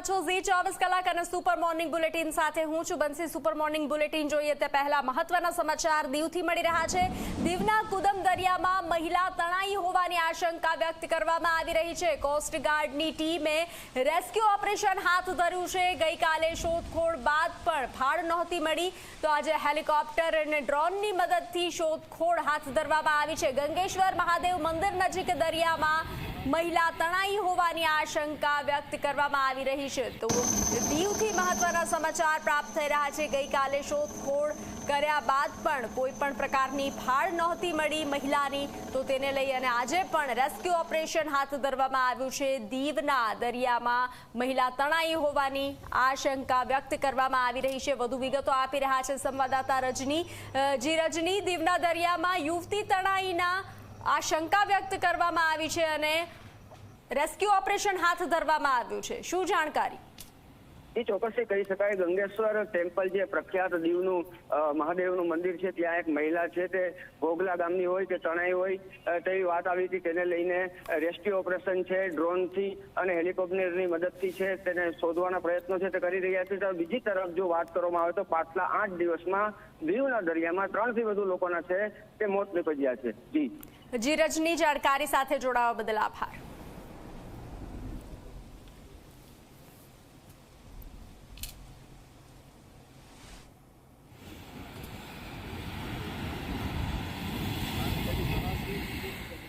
છો ઝી 24 કલાક અને સુપર મોર્નિંગ બુલેટિન સાથે હું છું બંસી। સુપર મોર્નિંગ બુલેટિન જોઈએ તે પહેલા મહત્વના સમાચાર દીવથી મળી રહ્યા છે। દીવના કુદમ દરિયામાં મહિલા તણાઈ હોવાની આશંકા વ્યક્ત કરવામાં આવી રહી છે। કોસ્ટગાર્ડની ટીમે રેસ્ક્યુ ઓપરેશન હાથ ધર્યું છે। ગઈકાલે શોધખોળ બાદ પણ ભાળ નહોતી મળી તો આજે હેલિકોપ્ટર અને ડ્રોનની મદદથી શોધખોળ હાથ ધરવામાં આવી છે। ગંગેશ્વર મહાદેવ મંદિર નજીક દરિયામાં મહિલા તણાઈ હોવાની આશંકા વ્યક્ત કરવામાં આવી રહી છે। તો દીવથી મહત્વના સમાચાર પ્રાપ્ત થઈ રહ્યા છે। ગઈકાલે શોધખોળ કર્યા બાદ પણ કોઈ પણ પ્રકારની ભાળ નહોતી મળી મહિલાની તો તેને લઈ અને આજે પણ રેસ્ક્યુ ઓપરેશન હાથ ધરવામાં આવ્યું છે। દીવના દરિયામાં મહિલા તણાઈ હોવાની આશંકા વ્યક્ત કરવામાં આવી રહી છે। વધુ વિગતો આપી રહ્યા છે સંવાદદાતા રજની। રજની, દીવના દરિયામાં યુવતી તણાઈના આશંકા વ્યક્ત કરવામાં આવી છે અને રેસ્ક્યુ ઓપરેશન હાથ ધરવામાં આવ્યું છે। શું જાણકારી? એ ચોક્કસથી કહી શકાય ગંગેશ્વર ટેમ્પલ જે પ્રખ્યાત દીવનું મહાદેવનું મંદિર છે ત્યાં એક મહિલા છે તે ઘોઘલા ગામની હોય કે તણાઈ હોય તેવી વાત આવી હતી। તેને લઈને રેસ્ક્યુ ઓપરેશન છે ડ્રોનથી અને હેલિકોપ્ટરની મદદથી છે તેને શોધવાના પ્રયત્નો છે તે કરી રહ્યા છે। તો બીજી તરફ જો વાત કરવામાં આવે તો પાછલા 8 દિવસમાં દીવના દરિયામાં 3 થી વધુ લોકોના છે તે મોત નીપજ્યા છે। જી રજની, જાણકારી સાથે જોડાવા બદલ આભાર।